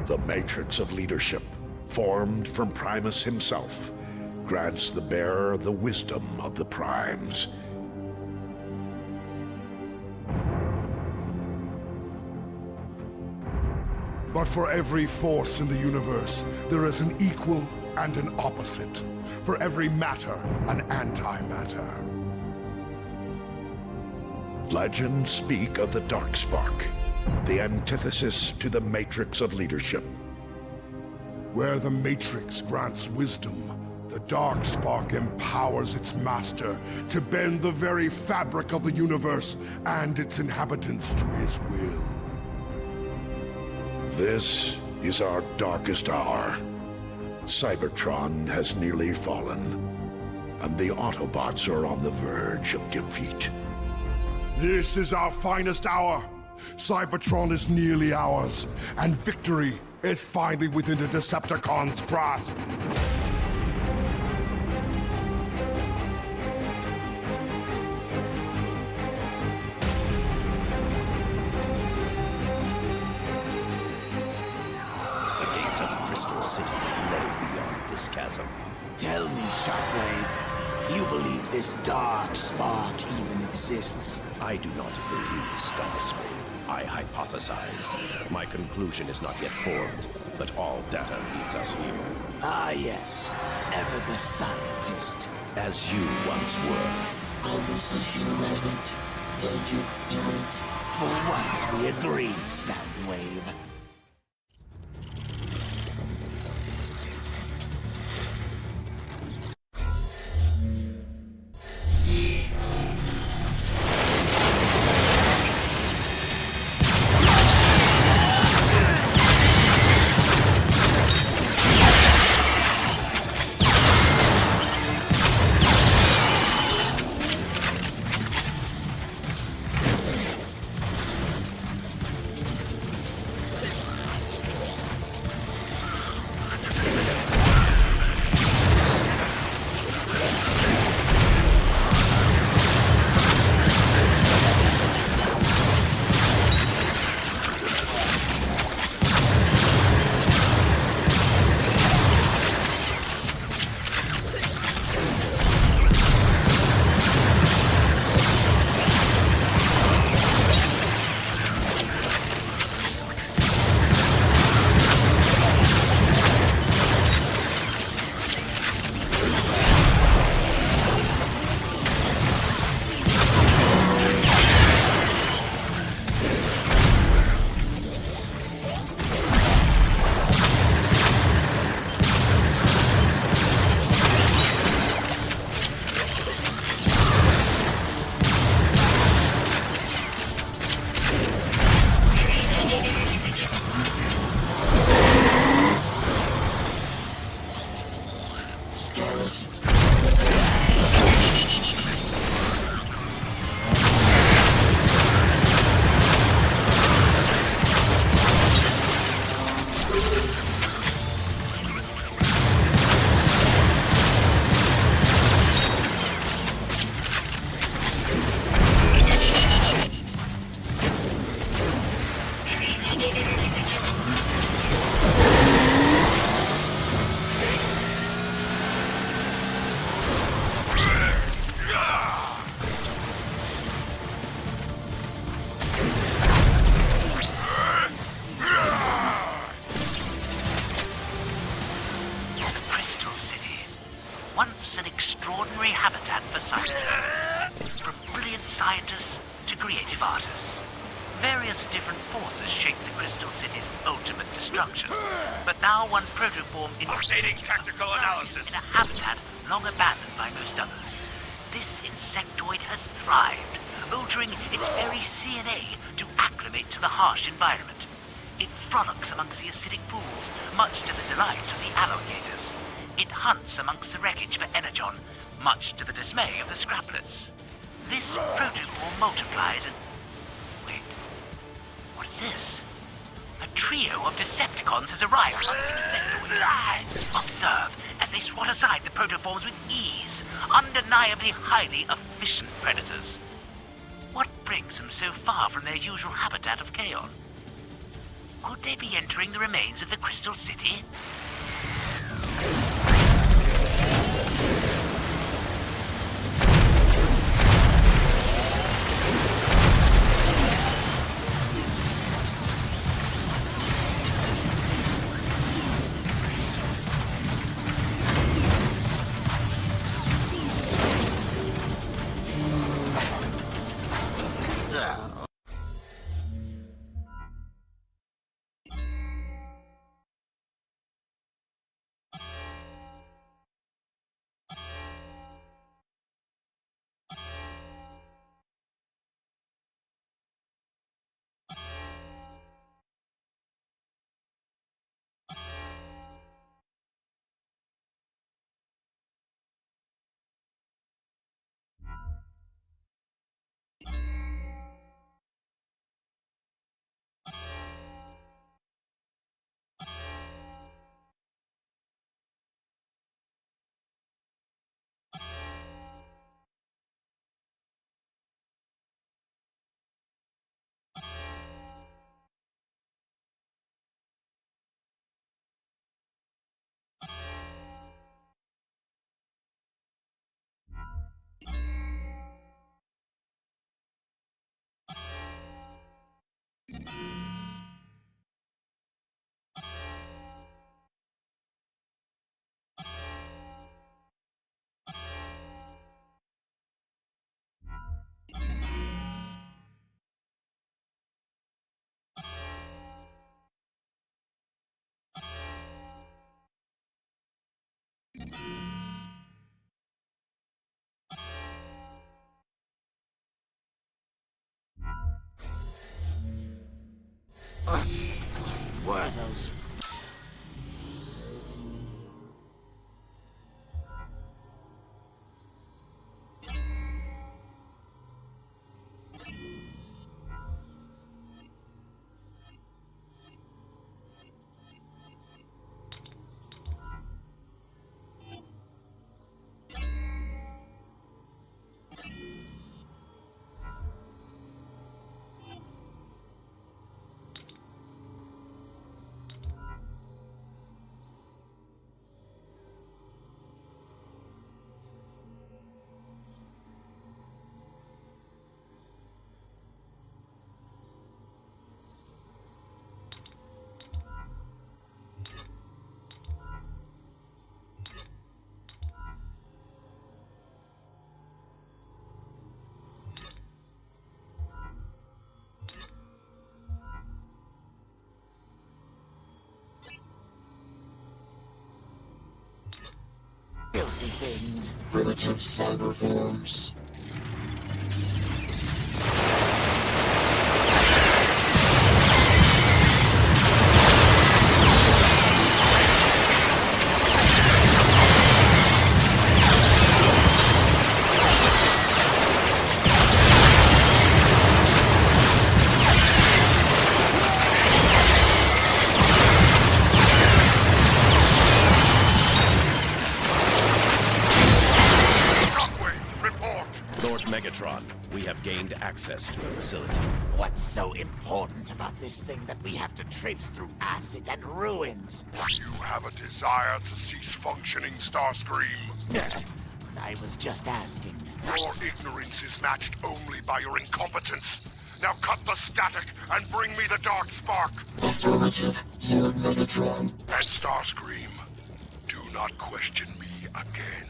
The matrix of leadership, formed from Primus himself, grants the bearer the wisdom of the primes. But for every force in the universe, there is an equal and an opposite. For every matter, an antimatter. Legends speak of the Darkspark, the antithesis to the matrix of leadership. Where the Matrix grants wisdom, the Darkspark empowers its master to bend the very fabric of the universe and its inhabitants to his will. This is our darkest hour. Cybertron has nearly fallen, and the Autobots are on the verge of defeat. This is our finest hour. Cybertron is nearly ours, and victory is finally within the Decepticons' grasp. The gates of Crystal City lay beyond this chasm. Tell me, Shockwave, do you believe this dark spark even exists? I do not believe Starscream. I hypothesize. My conclusion is not yet formed, but all data leads us here. Ah, yes. Ever the scientist. As you once were. Conversation irrelevant. Danger imminent. For once we agree, Soundwave. Once an extraordinary habitat for scientists. From brilliant scientists to creative artists. Various different forces shaped the Crystal City's ultimate destruction. But now one protoform in tactical analysis. in a habitat long abandoned by most others. This insectoid has thrived, altering its very DNA to acclimate to the harsh environment. It frolics amongst the acidic pools, much to the delight of the alligators. It hunts amongst the wreckage for energon, much to the dismay of the scraplets. This protoform multiplies and... Wait, what is this? A trio of Decepticons has arrived on the insectoid. Observe as they swat aside the protoforms with ease, undeniably highly efficient predators. What brings them so far from their usual habitat of Chaos? Could they be entering the remains of the Crystal City? What were those? Filthy things. Primitive cyber forms. We have gained access to the facility. What's so important about this thing that we have to traipse through acid and ruins? You have a desire to cease functioning, Starscream. I was just asking. Your ignorance is matched only by your incompetence. Now cut the static and bring me the dark spark. Affirmative, Lord Megatron. And Starscream, do not question me again.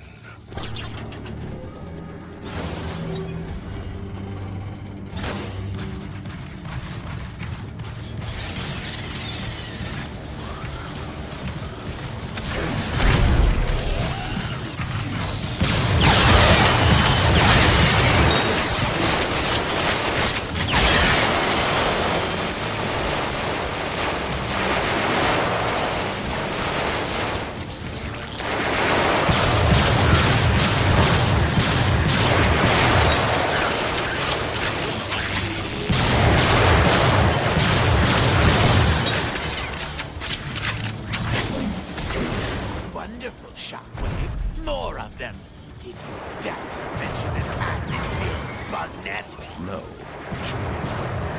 Wonderful, Shockwave. More of them. Did you dare to mention an acid-filled bug nest? No.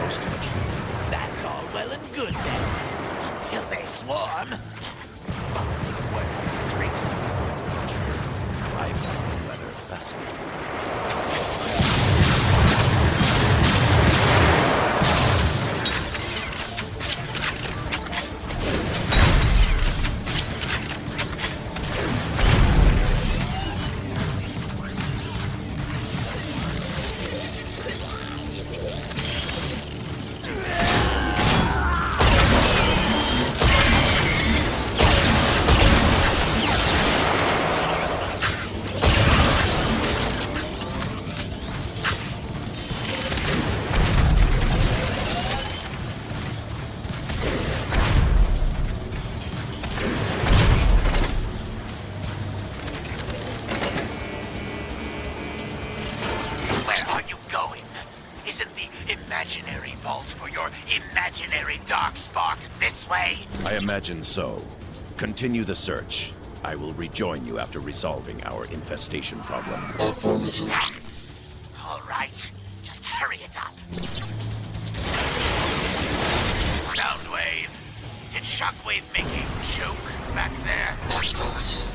Most of the tree. That's all well and good then. Until they swarm. Fucking worthless creatures. I find it rather fascinating. Imaginary vault for your imaginary darkspark this way? I imagine so. Continue the search. I will rejoin you after resolving our infestation problem. Affirmative. All right, just hurry it up. Soundwave. Did Shockwave make a joke back there? Affirmative.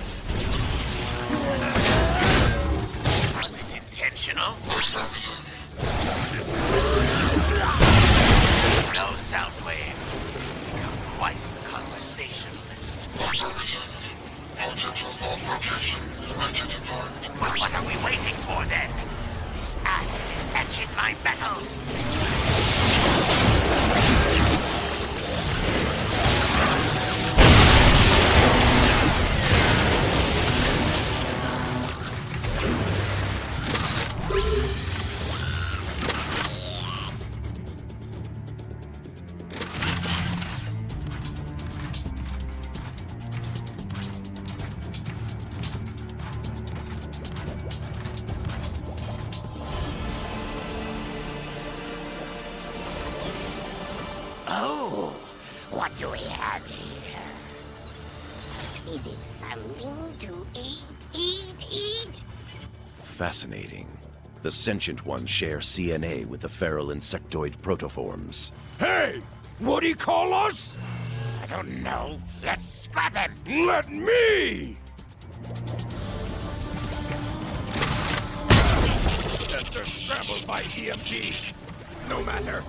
Was it intentional? Affirmative. No, Soundwave. You're quite the conversationalist. Affirmative. Object of fabrication identified. Well, what are we waiting for then? This acid is etching my metals. Oh, what do we have here? Is it something to eat? Fascinating. The sentient ones share CNA with the feral insectoid protoforms. Hey! What'd he call us? I don't know. Let's scrap him. Let me! They're scrambled by EMP. No matter.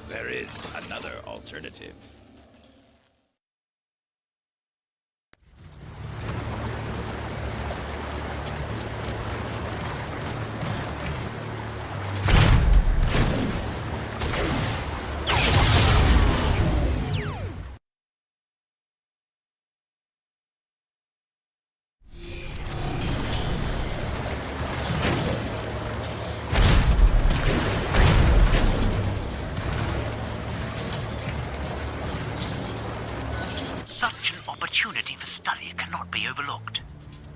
There is another alternative. Such an opportunity for study cannot be overlooked.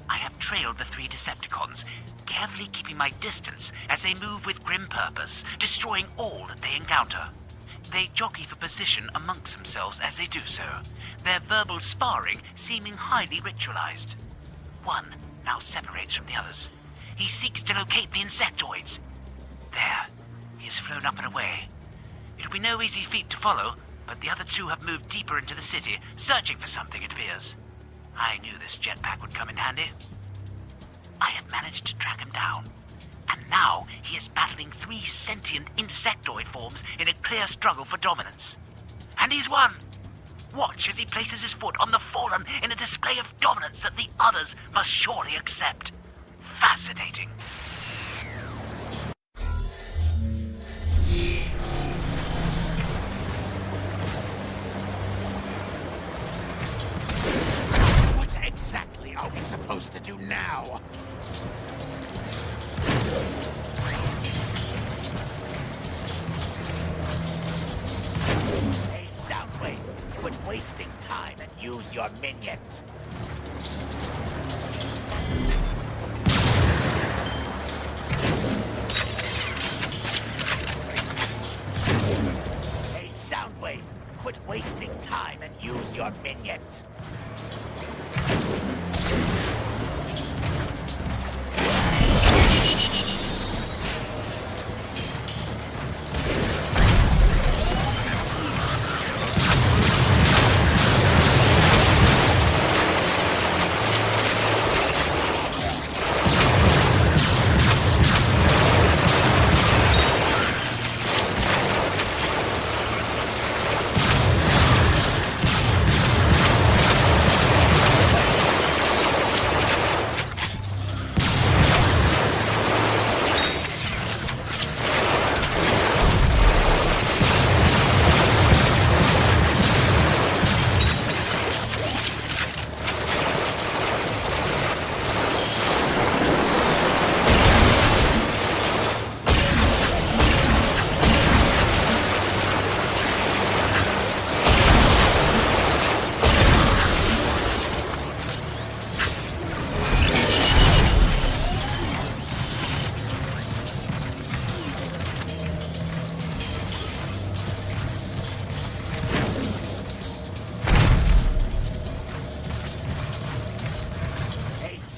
I have trailed the 3 Decepticons, carefully keeping my distance as they move with grim purpose, destroying all that they encounter. They jockey for position amongst themselves as they do so, their verbal sparring seeming highly ritualized. One now separates from the others. He seeks to locate the insectoids. There, he has flown up and away. It'll be no easy feat to follow, but the other 2 have moved deeper into the city, searching for something, it appears. I knew this jetpack would come in handy. I had managed to track him down, and now he is battling 3 sentient insectoid forms in a clear struggle for dominance. And he's won! Watch as he places his foot on the fallen in a display of dominance that the others must surely accept. Fascinating. What exactly are we supposed to do now? Hey, Soundwave, quit wasting time and use your minions. Hey, Soundwave, quit wasting time and use your minions.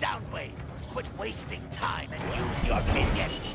Soundwave, quit wasting time and use your minions.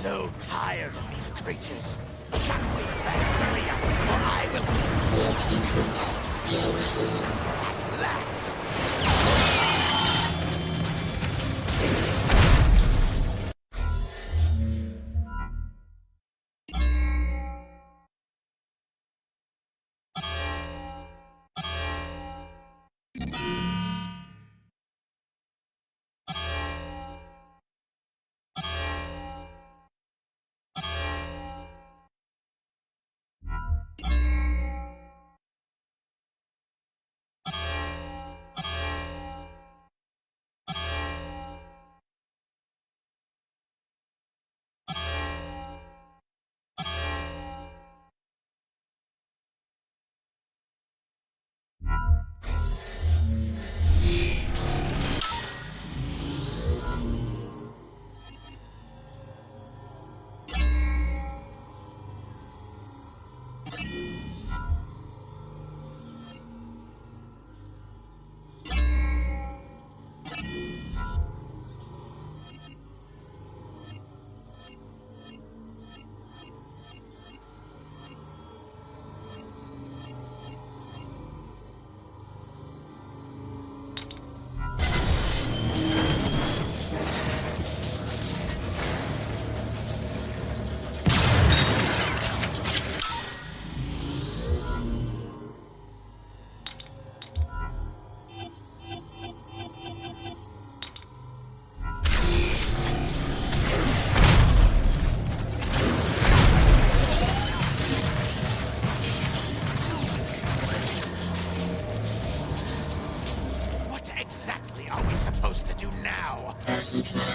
So tired of these creatures. Shockwave, better hurry up, or I will That entrance, at last.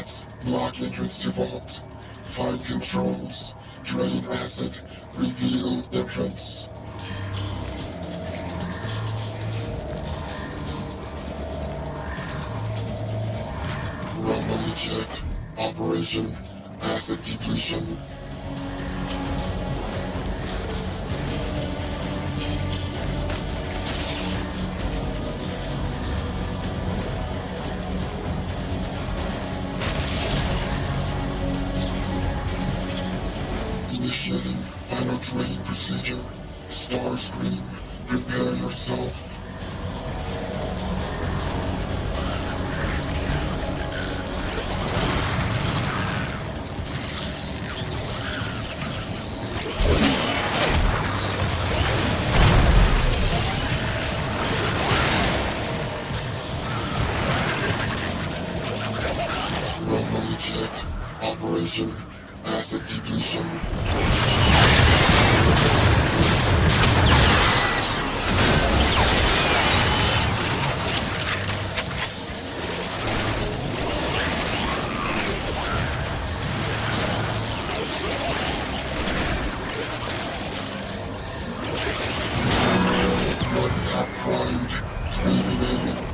secrets. Block entrance to vault. Find controls. Drain acid. Reveal entrance. Rumble eject. Operation. Acid depletion. Initiating final drain procedure. Starscream, prepare yourself. Rumble eject. Operation acid depletion. One cap primed. 3 remaining.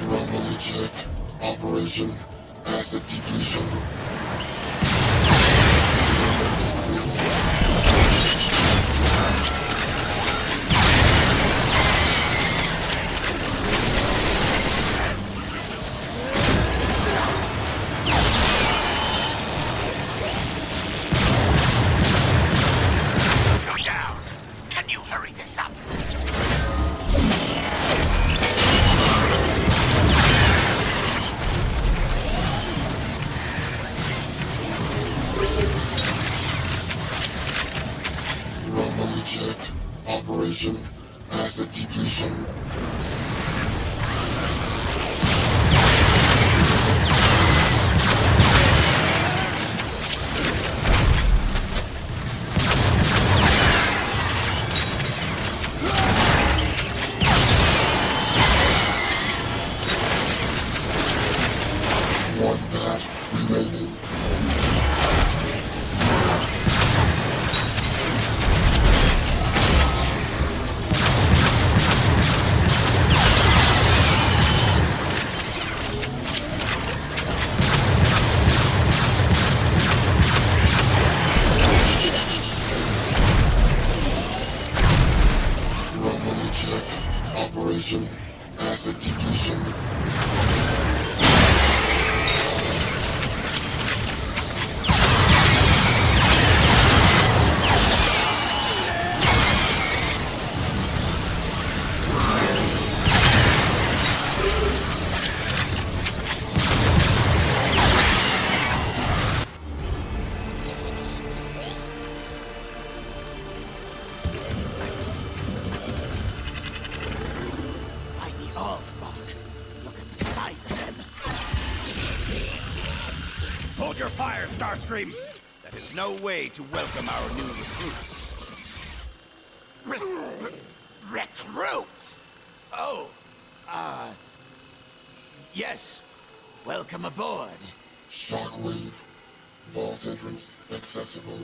Rumble eject. Operation acid depletion. Go down. Can you hurry this up? Rumble eject. Operation acid depletion. One vat remaining. Rumble eject. Operation acid depletion. By the Allspark. Look at the size of them. Hold your fire, Starscream! That is no way to welcome our new recruits. Recruits! Oh, yes. Welcome aboard. Shockwave. Vault entrance accessible.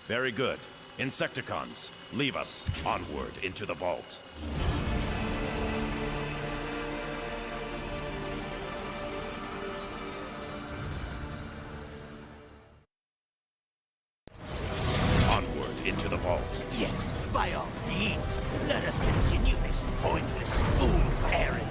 Very good. Insecticons, leave us onward into the vault. Onward into the vault. Yes, by all means. Let us continue this pointless fool's errand.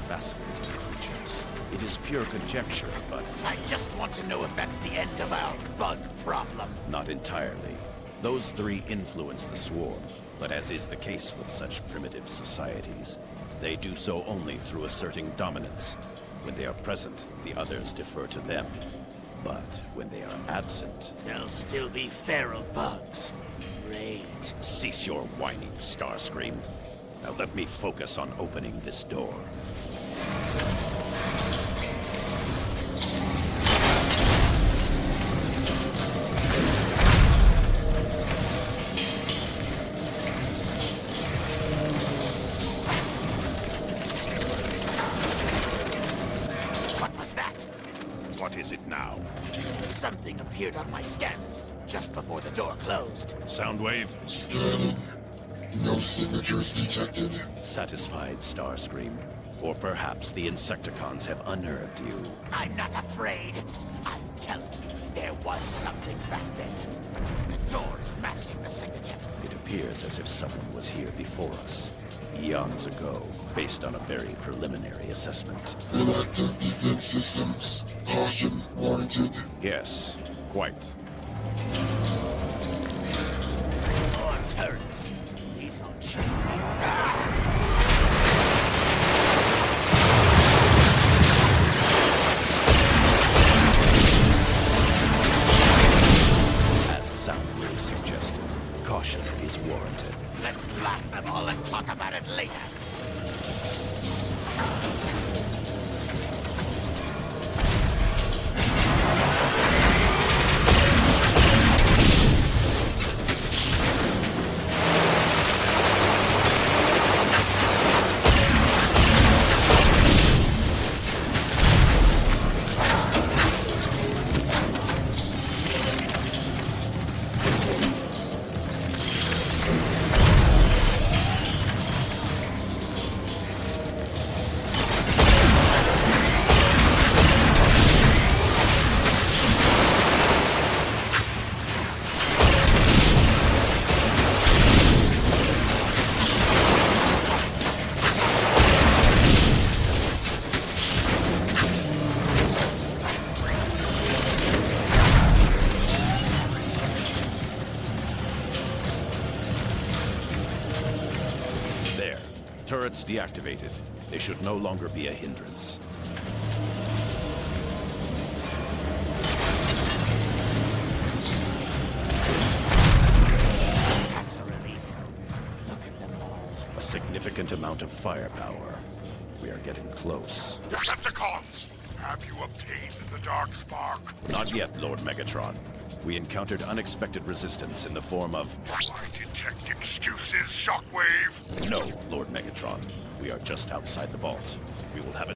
Fascinating creatures. It is pure conjecture, but I just want to know if that's the end of our bug problem. not entirely. Those three influence the swarm, but as is the case with such primitive societies, they do so only through asserting dominance. When they are present, the others defer to them. But when they are absent, There'll still be feral bugs. Great. cease your whining, Starscream. Now let me focus on opening this door. Something appeared on my scanners just before the door closed. Soundwave. Scanning. No signatures detected. Satisfied, Starscream? Or perhaps the Insecticons have unnerved you? I'm not afraid. I'm telling you, there was something back there. The door is masking the signature. It appears as if someone was here before us, eons ago, based on a very preliminary assessment. Inactive defense systems. Caution warranted. Yes, quite. More turrets. These aren't shooting me. As Soundwave suggested, caution is warranted. Let's blast them all and talk about it later. Turrets deactivated. They should no longer be a hindrance. That's a relief. Look at them all. A significant amount of firepower. We are getting close. Decepticons! Have you obtained the Dark Spark? Not yet, Lord Megatron. We encountered unexpected resistance in the form of... I detect excuses, Shockwave! No, Lord Megatron. We are just outside the vault. We will have it.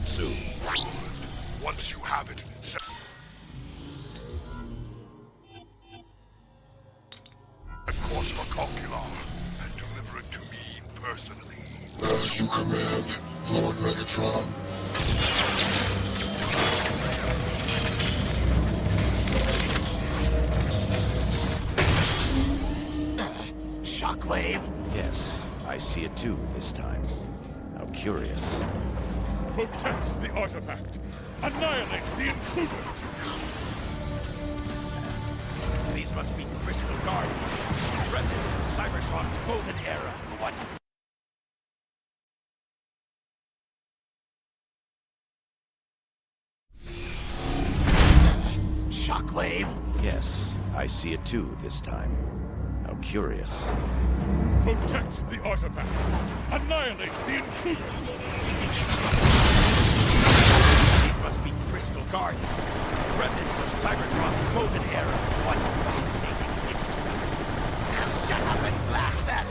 Soon. Once you have it, a course for Calcular and deliver it to me personally. As you command, Lord Megatron. Shockwave? Yes, I see it too this time. How curious. Protect the artifact! Annihilate the intruders! These must be Crystal Guardians, remnants of Cybertron's golden era. What? Shockwave? Yes, I see it too this time. How curious. Protect the artifact! Annihilate the intruders! These must be Crystal Guardians, remnants of Cybertron's golden era. What fascinating histories. Now shut up and blast them!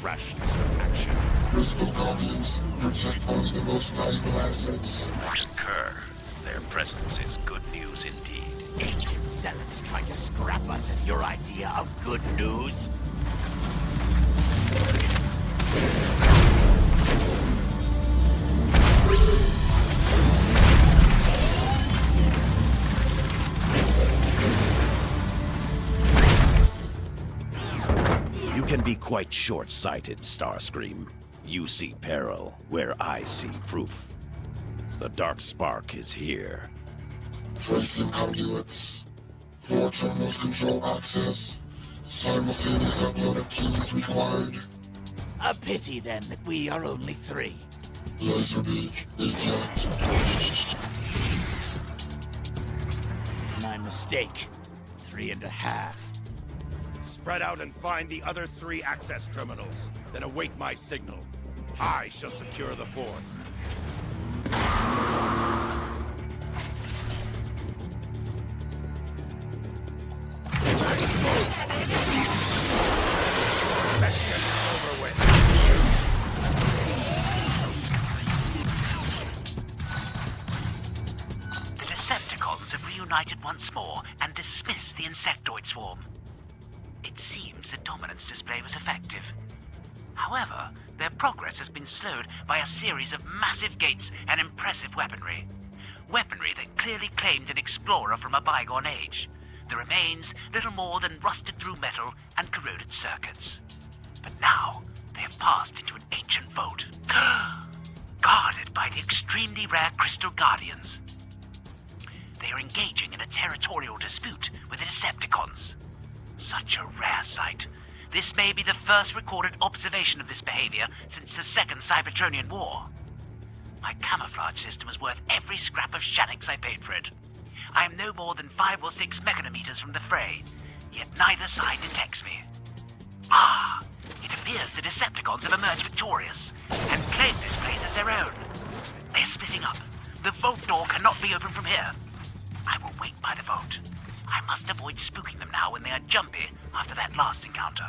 rashness of action. Crystal Guardians protect only the most valuable assets. Concur. Their presence is good news indeed. Ancient zealots trying to scrap us as your idea of good news? You can be quite short-sighted, Starscream. You see peril where I see proof. The dark spark is here. Tracing conduits. 4 terminals control access. Simultaneous upload of keys required. A pity then that we are only 3. Laserbeak, eject. My mistake. 3.5. Spread out and find the other 3 access terminals. Then await my signal. I shall secure the 4th. Let's get this over with. The Decepticons have reunited once more and dismissed the insectoid swarm. It seems the dominance display was effective. However, their progress has been slowed by a series of massive gates and impressive weaponry. Weaponry that clearly claimed an explorer from a bygone age. The remains little more than rusted through metal and corroded circuits. But now, they have passed into an ancient vault, guarded by the extremely rare Crystal Guardians. They are engaging in a territorial dispute with the Decepticons. Such a rare sight. This may be the first recorded observation of this behavior since the Second Cybertronian War. My camouflage system is worth every scrap of Shannix I paid for it. I am no more than 5 or 6 mechanometers from the fray, yet neither side detects me. It appears the Decepticons have emerged victorious and claim this place as their own. They are splitting up. The vault door cannot be opened from here. I will wait by the vault. I must avoid spooking them now when they are jumpy after that last encounter.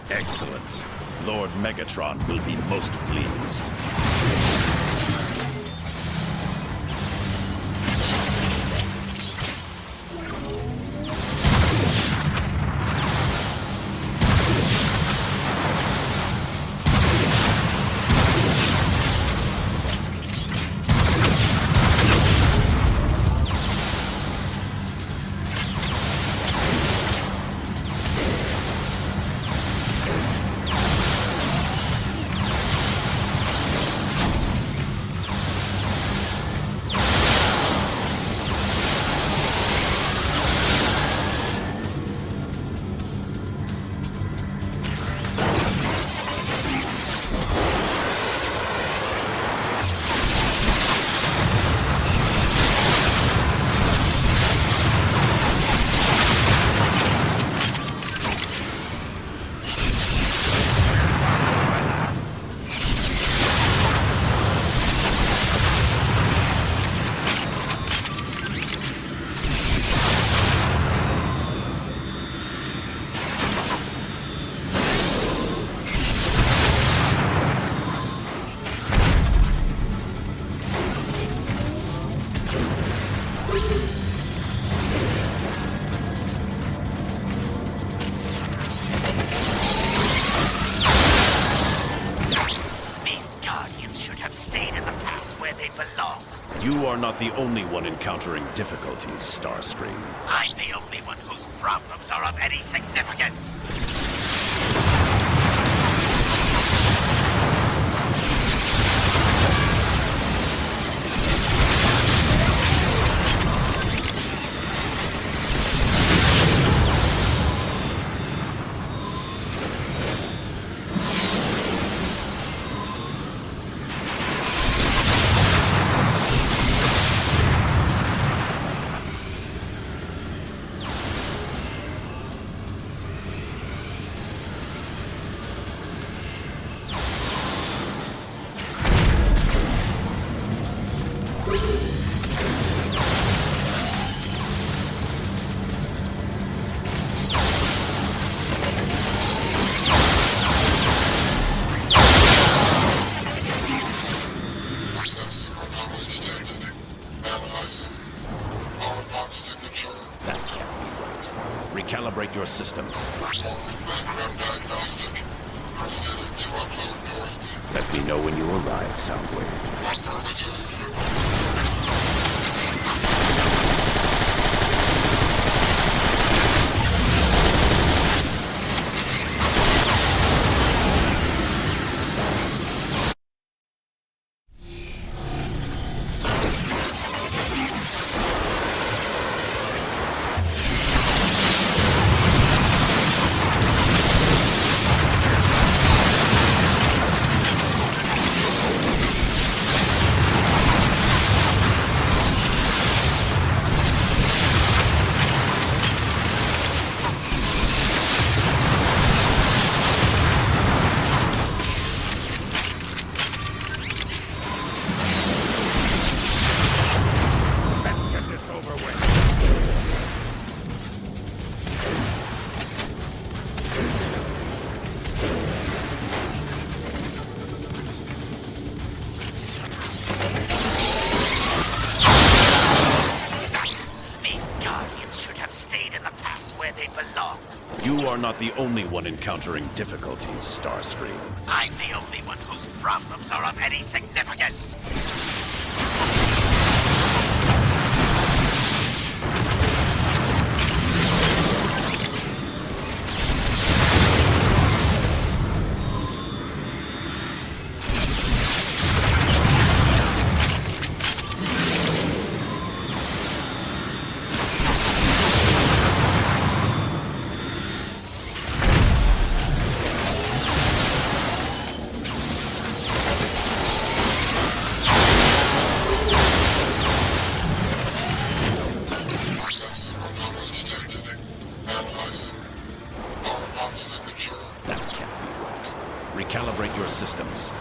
Excellent. Lord Megatron will be most pleased. You are not the only one encountering difficulties, Starscream. I'm the only one whose problems are of any significance. Recalibrate your systems. Let me know when you arrive, Soundwave. You are not the only one encountering difficulties, Starscream. I'm the only one whose problems are of any significance. Recalibrate your systems.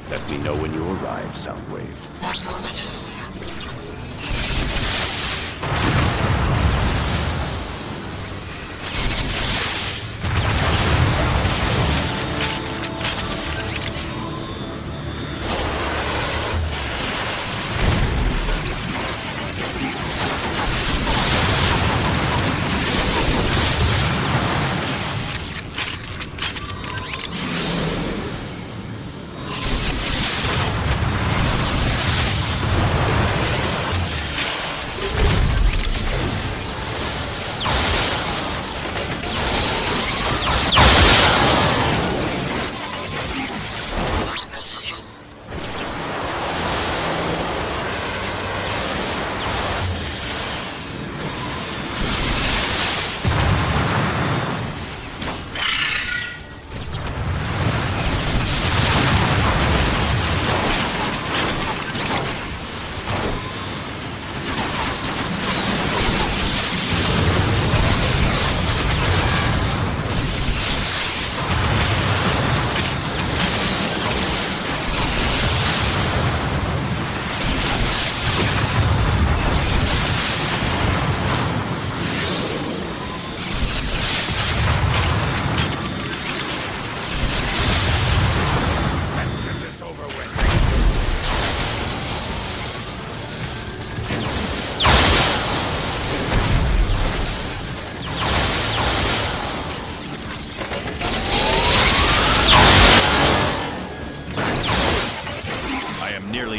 Let me know when you arrive, Soundwave.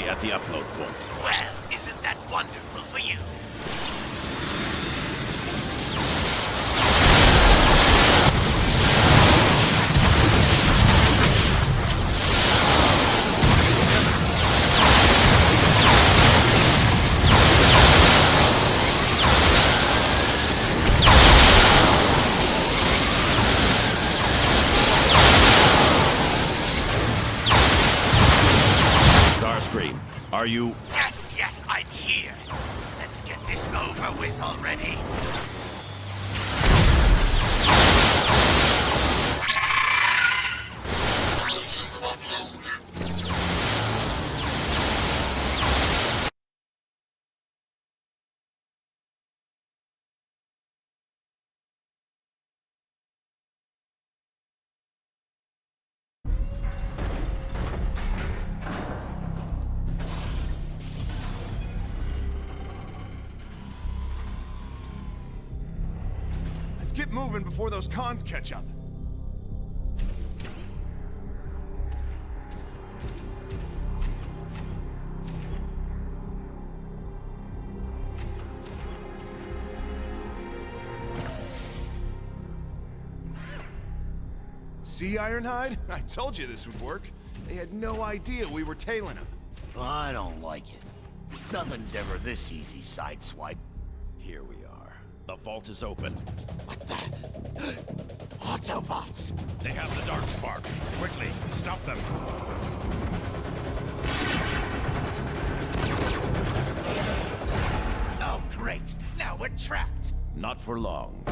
directly at the upload point. Well, isn't that wonderful for you? Are you... Yes, I'm here. Let's get this over with already. Get moving before those cons catch up. See, Ironhide? I told you this would work. They had no idea we were tailing them. Well, I don't like it. Nothing's ever this easy, Sideswipe. Here we are. The vault is open. What the? Autobots! They have the dark spark. Quickly, stop them. Oh, great. Now we're trapped. Not for long.